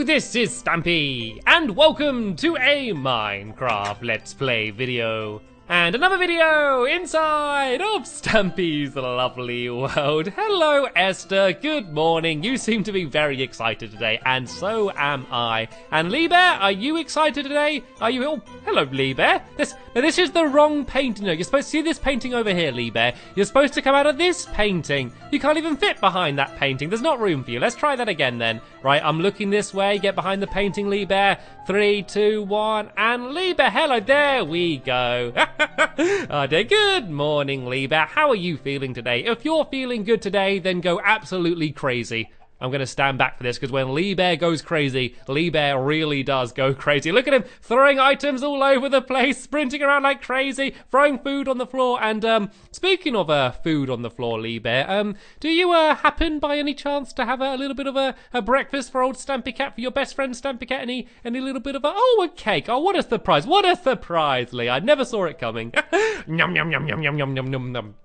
this is Stampy, and welcome to a Minecraft Let's Play video. And another video inside of Stampy's lovely world. Hello Esther, good morning. You seem to be very excited today, and so am I. And Lee Bear, are you excited today? Are you? Oh, hello Lee Bear. This is the wrong painting. No, you're supposed to see this painting over here, Lee Bear. You're supposed to come out of this painting. You can't even fit behind that painting. There's not room for you. Let's try that again then. Right, I'm looking this way. Get behind the painting, Lee Bear. 3, 2, 1, and Lee Bear. Hello, there we go. Oh dear. Good morning, Lee Bear. How are you feeling today? If you're feeling good today, then go absolutely crazy. I'm going to stand back for this because when Lee Bear goes crazy, Lee Bear really does go crazy. Look at him throwing items all over the place, sprinting around like crazy, throwing food on the floor. And speaking of food on the floor, Lee Bear, do you happen by any chance to have a little bit of a breakfast for old Stampy Cat, for your best friend Stampy Cat? Any little bit of a cake? Oh, what a surprise! What a surprise, Lee! I never saw it coming. Yum yum yum yum yum yum yum yum yum.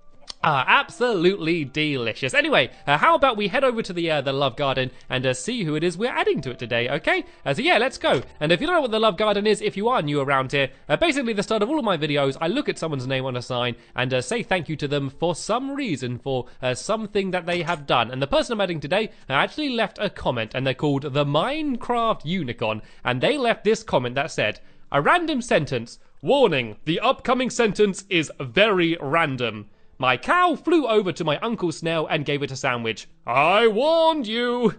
Absolutely delicious. Anyway, how about we head over to the Love Garden and see who it is we're adding to it today, okay? So yeah, let's go. And if you don't know what the Love Garden is, if you are new around here, basically at the start of all of my videos, I look at someone's name on a sign and say thank you to them for some reason, for something that they have done. And the person I'm adding today actually left a comment, and they're called the Minecraft Unicorn, and they left this comment that said, "A random sentence. Warning, the upcoming sentence is very random. My cow flew over to my Uncle Snail and gave it a sandwich. I warned you!"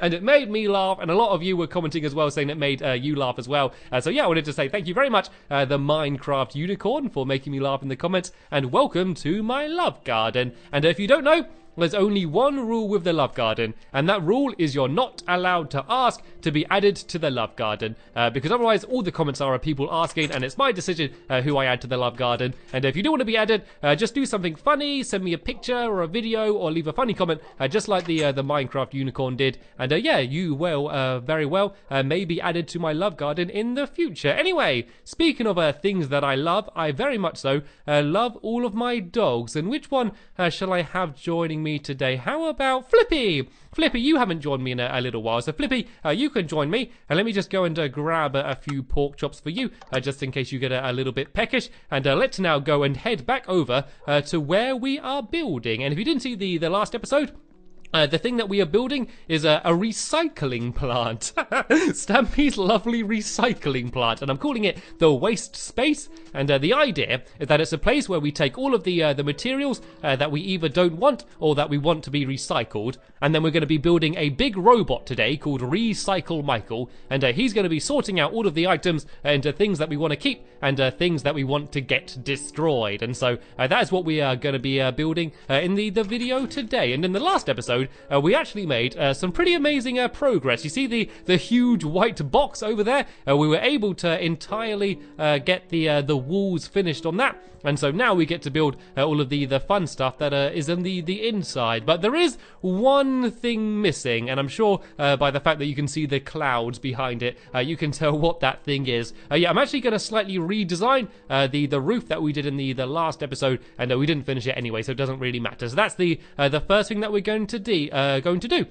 And it made me laugh, and a lot of you were commenting as well, saying it made you laugh as well. So yeah, I wanted to say thank you very much, the Minecraft Unicorn, for making me laugh in the comments, and welcome to my Love Garden. And if you don't know, there's only one rule with the Love Garden, and that rule is you're not allowed to ask to be added to the Love Garden, because otherwise all the comments are people asking, and it's my decision who I add to the Love Garden. And if you do want to be added, just do something funny, send me a picture or a video, or leave a funny comment, just like the Minecraft Unicorn did. And yeah, you will very well may be added to my Love Garden in the future. Anyway, speaking of things that I love, I very much so love all of my dogs. And which one shall I have joining me today? How about Flippy? Flippy, you haven't joined me in a little while, so Flippy, you can join me. And let me just go and grab a few pork chops for you, just in case you get a little bit peckish. And let's now go and head back over to where we are building. And if you didn't see the last episode, the thing that we are building is a recycling plant. Stampy's lovely recycling plant, and I'm calling it the Waste Space. And the idea is that it's a place where we take all of the materials that we either don't want or that we want to be recycled, and then we're going to be building a big robot today called Recycle Michael, and he's going to be sorting out all of the items into things that we want to keep and things that we want to get destroyed. And so that is what we are going to be building in the video today. And in the last episode, we actually made some pretty amazing progress. You see the huge white box over there? We were able to entirely get the walls finished on that, and so now we get to build all of the fun stuff that is in the inside. But there is one thing missing, and I'm sure by the fact that you can see the clouds behind it, you can tell what that thing is. Yeah, I'm actually going to slightly redesign the roof that we did in the last episode, and we didn't finish it anyway, so it doesn't really matter. So that's the first thing that we're going to do.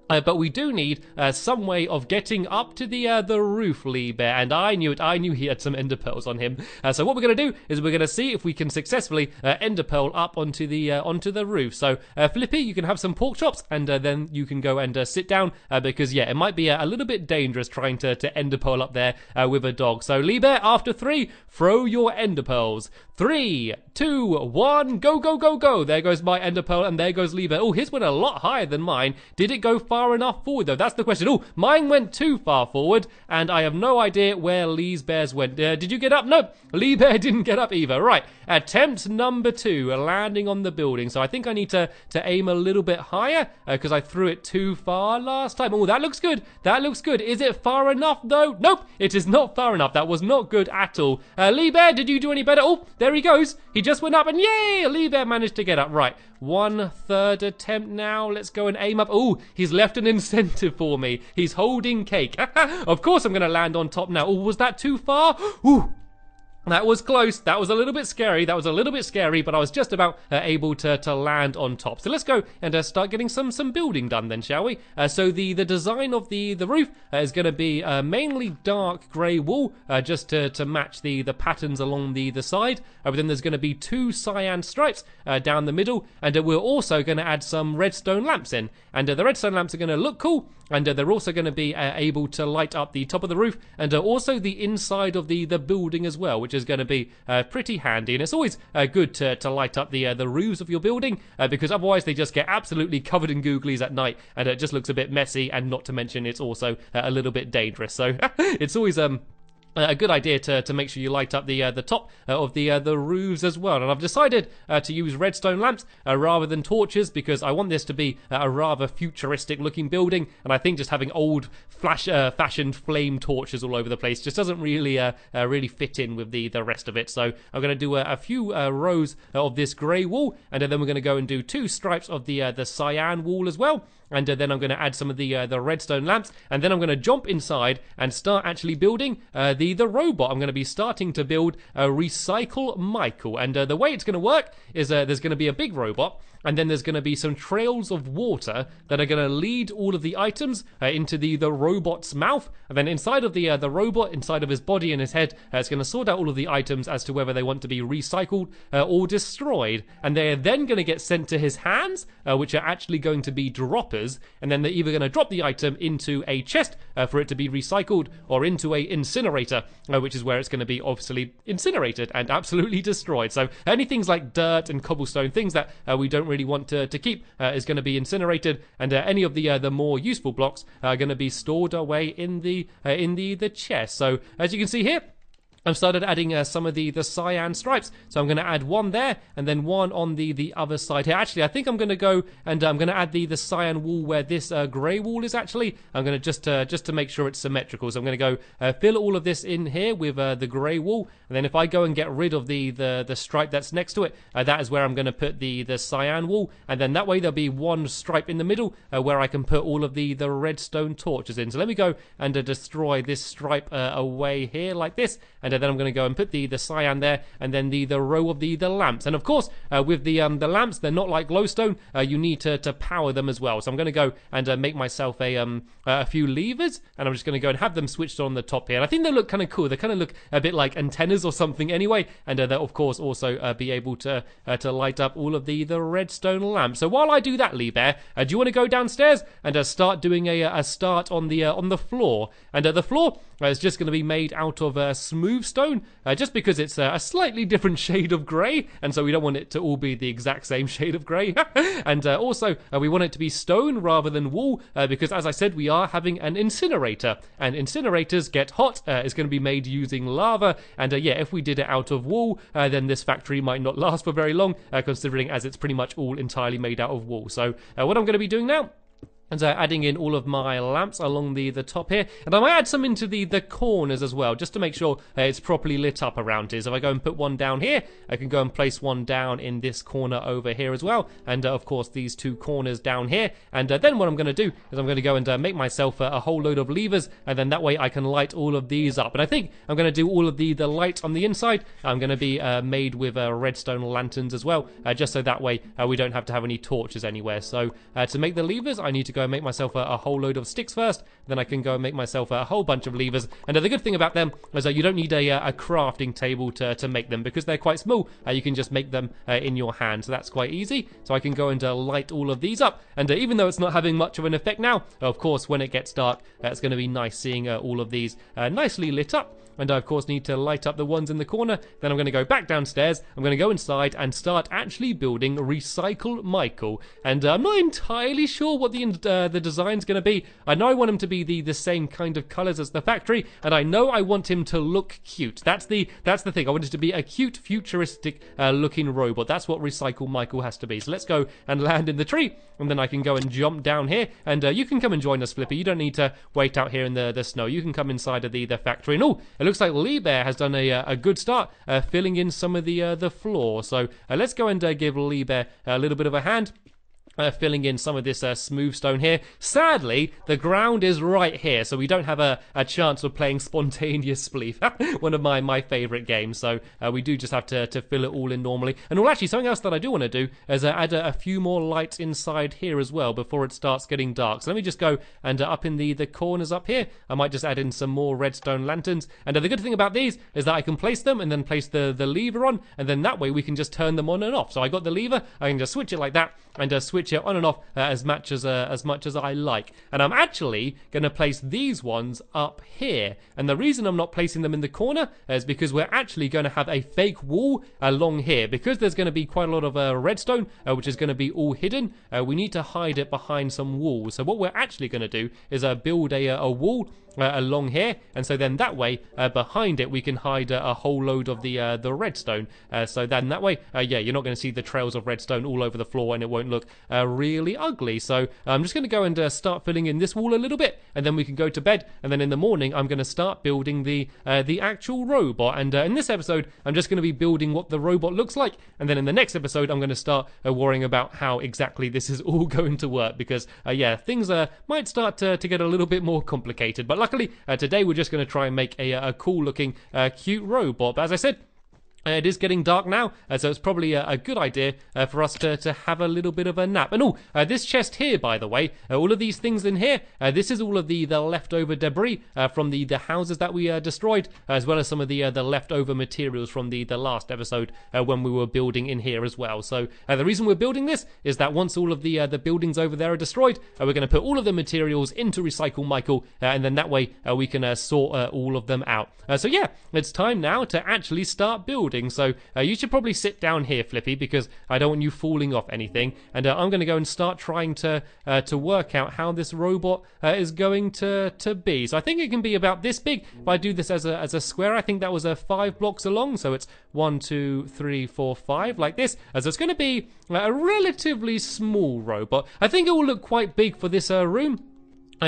But we do need some way of getting up to the roof, Lee Bear, and I knew it. I knew he had some ender pearls on him. So what we're going to do is we're going to see if we can successfully ender pearl up onto the roof. So Flippy, you can have some pork chops, and then you can go and sit down, because yeah, it might be a little bit dangerous trying to ender pearl up there with a dog. So Lee Bear, after 3, throw your ender pearls. 3, 2, 1, go, go, go, go. There goes my ender pearl, and there goes Lee Bear. Oh, his went a lot higher than mine. Did it go far enough forward, though? That's the question. Oh, mine went too far forward, and I have no idea where Lee Bear's went. Did you get up? Nope. Lee Bear didn't get up either. Right. Attempt number 2, landing on the building. So I think I need to aim a little bit higher, because I threw it too far last time. Oh, that looks good. That looks good. Is it far enough, though? Nope. It is not far enough. That was not good at all. Lee Bear, did you do any better? Oh, there he goes. He just went up, and yay! Lee Bear managed to get up. Right. 1/3 attempt now. Let's go and aim up. Oh, he's left an incentive for me. He's holding cake. Of course I'm going to land on top now. Oh, was that too far? Ooh. That was close. That was a little bit scary. But I was just about able to land on top. So let's go and start getting some building done then, shall we? So the design of the roof is going to be mainly dark grey wool, just to match the patterns along the side. But then there's going to be 2 cyan stripes down the middle, and we're also going to add some redstone lamps in. And the redstone lamps are going to look cool, and they're also going to be able to light up the top of the roof, and also the inside of the building as well, which is going to be pretty handy. And it's always good to light up the roofs of your building, because otherwise they just get absolutely covered in googlies at night, and it just looks a bit messy, and not to mention it's also a little bit dangerous. So it's always a good idea to make sure you light up the top of the roofs as well. And I've decided to use redstone lamps rather than torches, because I want this to be a rather futuristic looking building, and I think just having old fashioned flame torches all over the place just doesn't really really fit in with the rest of it. So I'm going to do a few rows of this grey wool, and then we're going to go and do 2 stripes of the cyan wool as well. And then I'm going to add some of the redstone lamps, and then I'm going to jump inside and start actually building the robot. I'm going to be starting to build Recycle Michael, and the way it's going to work is there's going to be a big robot, and then there's going to be some trails of water that are going to lead all of the items into the robot's mouth, and then inside of the robot, inside of his body and his head, it's going to sort out all of the items as to whether they want to be recycled or destroyed, and they're then going to get sent to his hands, which are actually going to be droppers. And then they're either going to drop the item into a chest for it to be recycled, or into a incinerator, which is where it's going to be obviously incinerated and absolutely destroyed. So any things like dirt and cobblestone, things that we don't really want to keep, is going to be incinerated, and any of the more useful blocks are going to be stored away in the chest. So as you can see here, I've started adding some of the cyan stripes, so I'm going to add 1 there, and then 1 on the other side here. Actually, I think I'm going to go and I'm going to add the cyan wool where this grey wool is actually. I'm going to just to make sure it's symmetrical, so I'm going to go fill all of this in here with the grey wool, and then if I go and get rid of the stripe that's next to it, that is where I'm going to put the cyan wool, and then that way there'll be 1 stripe in the middle where I can put all of the redstone torches in. So let me go and destroy this stripe away here like this, and then I'm going to go and put the cyan there, and then the row of the lamps. And of course, with the lamps, they're not like glowstone. You need to power them as well. So I'm going to go and make myself a few levers, and I'm just going to go and have them switched on the top here. And I think they look kind of cool. They kind of look a bit like antennas or something anyway, and they'll of course also be able to light up all of the redstone lamps. So while I do that, Lee Bear, do you want to go downstairs and start doing a start on the floor? And the floor is just going to be made out of smooth stone, just because it's a slightly different shade of grey, and so we don't want it to all be the exact same shade of grey. And also we want it to be stone rather than wool, because as I said, we are having an incinerator, and incinerators get hot. It's going to be made using lava, and yeah, if we did it out of wool, then this factory might not last for very long, considering as it's pretty much all entirely made out of wool. So what I'm going to be doing now, and adding in all of my lamps along the top here, and I might add some into the corners as well, just to make sure it's properly lit up around here. So if I go and put 1 down here, I can go and place 1 down in this corner over here as well, and of course these 2 corners down here. And then what I'm going to do is I'm going to go and make myself a whole load of levers, and then that way I can light all of these up. And I think I'm going to do all of the light on the inside. I'm going to be made with redstone lanterns as well, just so that way we don't have to have any torches anywhere. So to make the levers, I need to go and make myself a whole load of sticks first, then I can go and make myself a whole bunch of levers. And the good thing about them is that you don't need a crafting table to make them, because they're quite small. You can just make them in your hand, so that's quite easy. So I can go and light all of these up, and even though it's not having much of an effect now, of course when it gets dark, it's going to be nice seeing all of these nicely lit up. And I of course need to light up the ones in the corner. Then I'm going to go back downstairs, I'm going to go inside and start actually building Recycle Michael. And I'm not entirely sure what the design's going to be. I know I want him to be the same kind of colours as the factory, and I know I want him to look cute. That's the thing. I want it to be a cute, futuristic looking robot. That's what Recycle Michael has to be. So let's go and land in the tree, and then I can go and jump down here, and you can come and join us, Flippy. You don't need to wait out here in the snow. You can come inside of the factory. And oh, it looks like Lee Bear has done a good start filling in some of the floor. So let's go and give Lee Bear a little bit of a hand. filling in some of this smooth stone here. Sadly, the ground is right here, so we don't have a chance of playing Spontaneous Spleef, one of my favourite games, so we do just have to fill it all in normally. And well, actually, something else that I do want to do is add a few more lights inside here as well before it starts getting dark. So let me just go and up in the corners up here, I might just add in some more redstone lanterns. And the good thing about these is that I can place them and then place the lever on, and then that way we can just turn them on and off. So I got the lever, I can just switch it like that, and switch it on and off as much as I like. And I'm actually going to place these ones up here. And the reason I'm not placing them in the corner is because we're actually going to have a fake wall along here. Because there's going to be quite a lot of redstone, which is going to be all hidden, we need to hide it behind some walls. So what we're actually going to do is build a wall along here, and so then that way behind it we can hide a whole load of the redstone, so then that way yeah, you're not going to see the trails of redstone all over the floor, and it won't look really ugly. So I'm just going to go and start filling in this wall a little bit, and then we can go to bed, and then in the morning I'm going to start building the actual robot. And in this episode I'm just going to be building what the robot looks like, and then in the next episode I'm going to start worrying about how exactly this is all going to work, because yeah, things might start to get a little bit more complicated. But luckily, today we're just going to try and make a cool looking, cute robot. But as I said, it is getting dark now, so it's probably a good idea for us to have a little bit of a nap. And this chest here, by the way, all of these things in here, this is all of the leftover debris from the houses that we destroyed, as well as some of the leftover materials from the last episode when we were building in here as well. So the reason we're building this is that once all of the buildings over there are destroyed, we're going to put all of the materials into Recycle Michael, and then that way we can sort all of them out. So yeah, it's time now to actually start building. So you should probably sit down here, Flippy, because I don't want you falling off anything. And I'm going to go and start trying to work out how this robot is going to be. So I think it can be about this big. If I do this as a square, I think that was 5 blocks along. So it's 1, 2, 3, 4, 5, like this. So it's going to be a relatively small robot. I think it will look quite big for this room.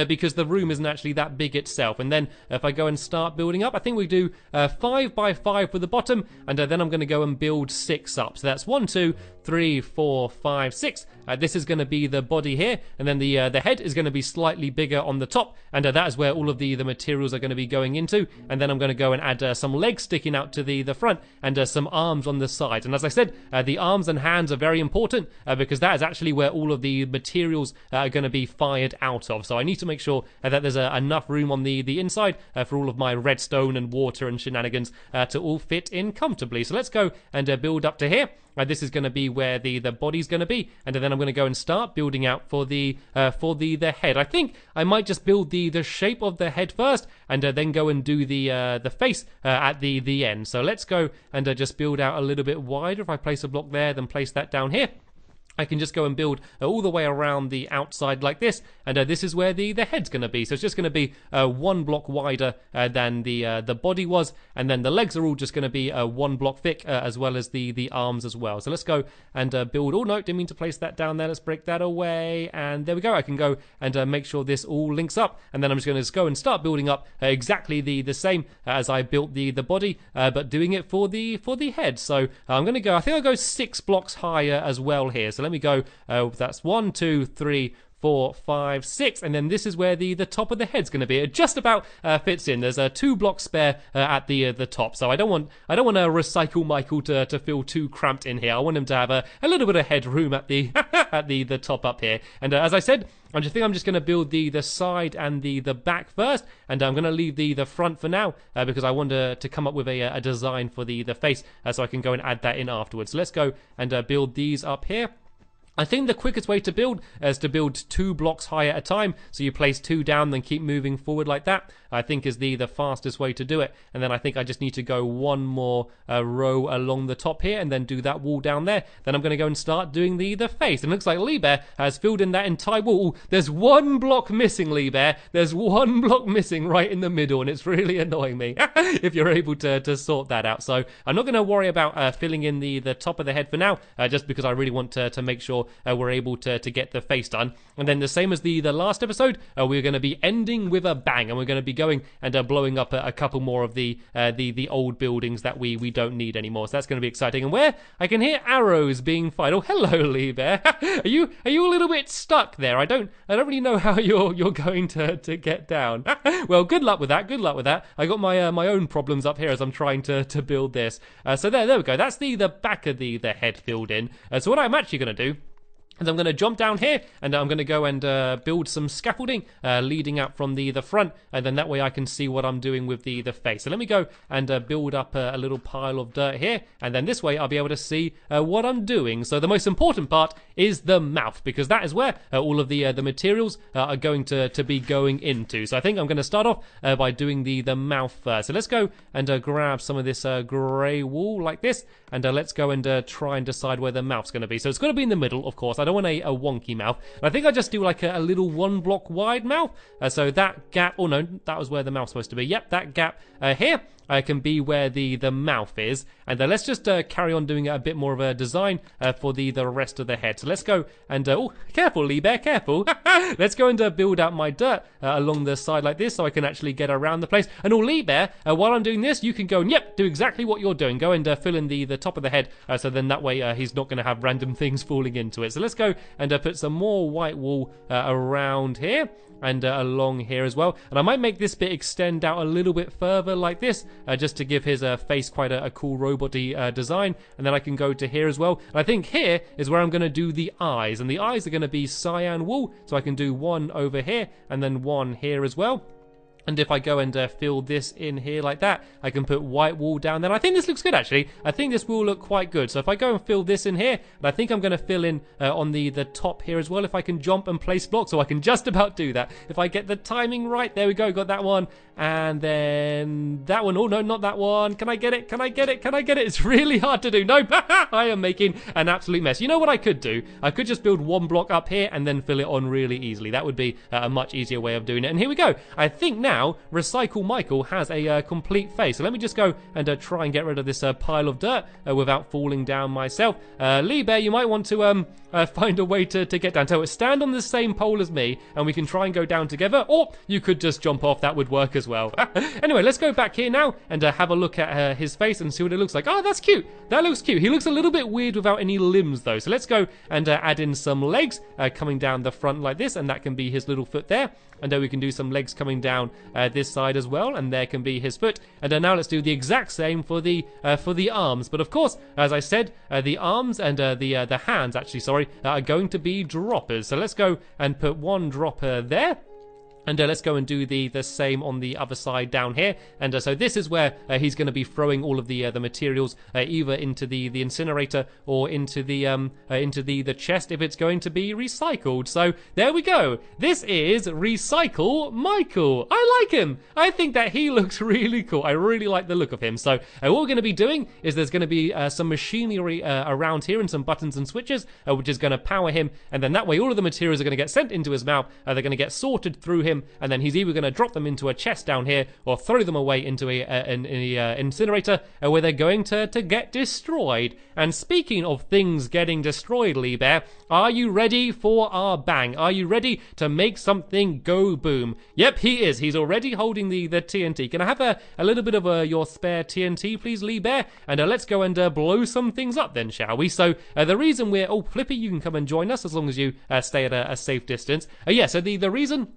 Because the room isn't actually that big itself. And then if I go and start building up, I think we do 5 by 5 for the bottom, and then I'm going to go and build 6 up. So that's 1, 2, 3, 4, 5, 6. This is going to be the body here, and then the head is going to be slightly bigger on the top, and that is where all of the materials are going to be going into. And then I'm going to go and add some legs sticking out to the front, and some arms on the sides. And as I said, the arms and hands are very important, because that is actually where all of the materials are going to be fired out of. So I need to make sure that there's enough room on the inside for all of my redstone and water and shenanigans to all fit in comfortably. So let's go and build up to here. This is going to be where the body's going to be, and then I'm going to go and start building out for the head. I think I might just build the shape of the head first, and then go and do the face at the end. So let's go and just build out a little bit wider. If I place a block there, then place that down here, I can just go and build all the way around the outside like this, and this is where the head's going to be. So it's just going to be 1 block wider than the body was, and then the legs are all just going to be 1 block thick, as well as the arms as well. So let's go and build. Oh no, didn't mean to place that down there. Let's break that away, and there we go. I can go and make sure this all links up, and then I'm just going to go and start building up exactly the same as I built the body, but doing it for the head. So I'm going to go. I think I'll go 6 blocks higher as well here. So let me go. That's 1, 2, 3, 4, 5, 6, and then this is where the top of the head's going to be. It just about fits in. There's 2 blocks spare at the top, so I don't want to Recycle Michael to feel too cramped in here. I want him to have a little bit of headroom at the at the top up here. And as I said, I think I'm just going to build the side and the back first, and I'm going to leave the front for now, because I want to come up with a design for the face, so I can go and add that in afterwards. So let's go and build these up here. I think the quickest way to build is to build 2 blocks high at a time. So you place 2 down, then keep moving forward like that. I think is the fastest way to do it. And then I think I just need to go 1 more row along the top here, and then do that wall down there. Then I'm going to go and start doing the face. And it looks like Lee Bear has filled in that entire wall. There's 1 block missing, Lee Bear. There's 1 block missing right in the middle, and it's really annoying me if you're able to sort that out. So I'm not going to worry about filling in the top of the head for now, just because I really want to make sure we're able to get the face done. And then the same as the last episode, we're going to be ending with a bang, and we're going to be going and blowing up a couple more of the old buildings that we don't need anymore. So that's going to be exciting. And where I can hear arrows being fired. Oh, hello, Lee Bear. Are you a little bit stuck there? I don't really know how you're going to get down. Well, good luck with that. Good luck with that. I got my own problems up here as I'm trying to build this. So there we go. That's the back of the head filled in. So what I'm actually going to do, and I'm going to jump down here, and I'm going to go and build some scaffolding leading out from the front, and then that way I can see what I'm doing with the face. So let me go and build up a little pile of dirt here, and then this way I'll be able to see what I'm doing. So the most important part is the mouth, because that is where all of the materials are going to be going into. So I think I'm going to start off by doing the mouth first. So let's go and grab some of this grey wool like this, and let's go and try and decide where the mouth's going to be. So it's going to be in the middle, of course. I don't want a wonky mouth. And I think I just do like a little 1 block wide mouth. So that gap, oh no, that was where the mouth's supposed to be. Yep, that gap here can be where the mouth is. And then let's just carry on doing a bit more of a design for the rest of the head. So let's go and, oh, careful, Lee Bear, careful. Let's go and build out my dirt along the side like this so I can actually get around the place. And oh, Lee Bear, while I'm doing this, you can go and, yep, do exactly what you're doing. Go and fill in the top of the head, so then that way he's not going to have random things falling into it. So let's go and put some more white wool around here and along here as well. And I might make this bit extend out a little bit further like this, just to give his face quite a cool robot-y design. And then I can go to here as well. And I think here is where I'm going to do the eyes. And the eyes are going to be cyan wool. So I can do one over here and then one here as well. And if I go and fill this in here like that, I can put white wool down there. I think this looks good, actually. I think this will look quite good. So if I go and fill this in here, and I think I'm going to fill in on the top here as well, if I can jump and place blocks. So I can just about do that. If I get the timing right, there we go, got that one. And then that one. Oh, no, not that one. Can I get it? Can I get it? Can I get it? It's really hard to do. No, I am making an absolute mess. You know what I could do? I could just build 1 block up here and then fill it on really easily. That would be a much easier way of doing it. And here we go. I think now Recycle Michael has a complete face. So let me just go and try and get rid of this pile of dirt without falling down myself. Lee Bear, you might want to find a way to get down. So stand on the same pole as me and we can try and go down together, or you could just jump off. That would work as well. Anyway, let's go back here now and have a look at his face and see what it looks like. Oh, that's cute. That looks cute. He looks a little bit weird without any limbs though. So let's go and add in some legs coming down the front like this, and that can be his little foot there. And then we can do some legs coming down this side as well, and there can be his foot. And now let's do the exact same for the arms. But of course, as I said, the arms and the hands, actually, sorry, are going to be droppers. So let's go and put 1 dropper there. And let's go and do the same on the other side down here. And so this is where he's going to be throwing all of the materials either into the incinerator or into the chest if it's going to be recycled. So there we go. This is Recycle Michael. I like him. I think that he looks really cool. I really like the look of him. So what we're going to be doing is there's going to be some machinery around here and some buttons and switches which is going to power him. And then that way all of the materials are going to get sent into his mouth. They're going to get sorted through him, and then he's either going to drop them into a chest down here or throw them away into an incinerator where they're going to get destroyed. And speaking of things getting destroyed, Lee Bear, are you ready for our bang? Are you ready to make something go boom? Yep, he is. He's already holding the TNT. Can I have a little bit of your spare TNT, please, Lee Bear? And let's go and blow some things up then, shall we? So the reason we're... Oh, Flippy, you can come and join us as long as you stay at a safe distance. Yeah, so the reason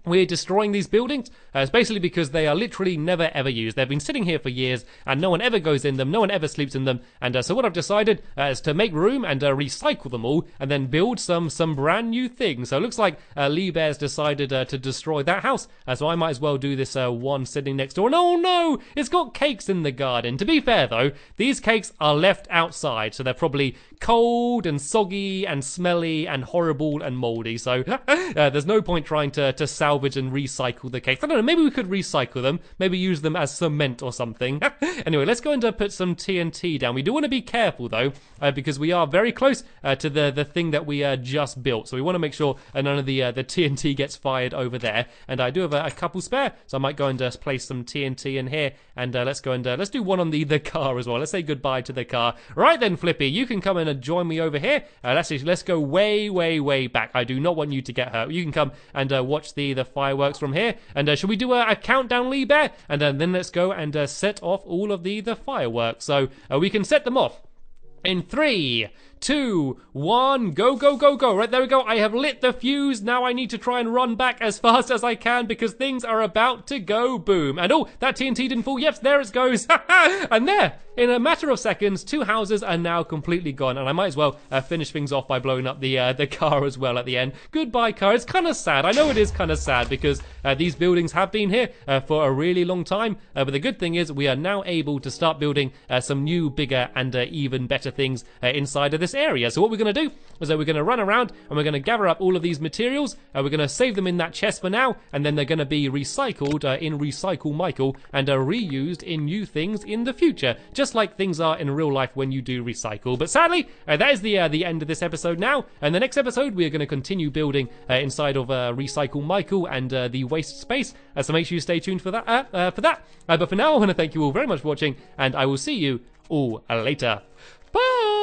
we're destroying these buildings it's basically because they are literally never ever used. They've been sitting here for years and no one ever goes in them, no one ever sleeps in them. And so what I've decided is to make room and recycle them all and then build some brand new things. So it looks like Lee Bear's decided to destroy that house, so I might as well do this one sitting next door. And oh no, it's got cakes in the garden. To be fair though, these cakes are left outside, so they're probably cold and soggy and smelly and horrible and moldy. So there's no point trying to salvage salvage and recycle the cakes. I don't know, maybe we could recycle them, maybe use them as cement or something. Anyway, let's go and put some TNT down. We do want to be careful though, because we are very close to the thing that we just built. So we want to make sure none of the TNT gets fired over there. And I do have a couple spare, so I might go and place some TNT in here. And let's go and let's do one on the car as well. Let's say goodbye to the car. Right then, Flippy, you can come and join me over here. Let's go way back. I do not want you to get hurt. You can come and watch the fireworks from here. And should we do a countdown, Lee Bear? And then let's go and set off all of the fireworks. So we can set them off in 3, 2, 1, go. Right, there we go. I have lit the fuse. Now I need to try and run back as fast as I can because things are about to go boom. And oh, that TNT didn't fall. Yep, there it goes. And there, in a matter of seconds, 2 houses are now completely gone. And I might as well finish things off by blowing up the car as well at the end. Goodbye, car. It's kind of sad. I know it is kind of sad because these buildings have been here for a really long time. But the good thing is we are now able to start building some new, bigger, and even better things inside of this area. So what we're going to do is that we're going to run around and we're going to gather up all of these materials. We're going to save them in that chest for now, and then they're going to be recycled in Recycle Michael and reused in new things in the future, just like things are in real life when you do recycle. But sadly, that is the end of this episode now. And the next episode, we are going to continue building inside of Recycle Michael and the waste space. So make sure you stay tuned for that. But for now, I want to thank you all very much for watching, and I will see you all later. Bye!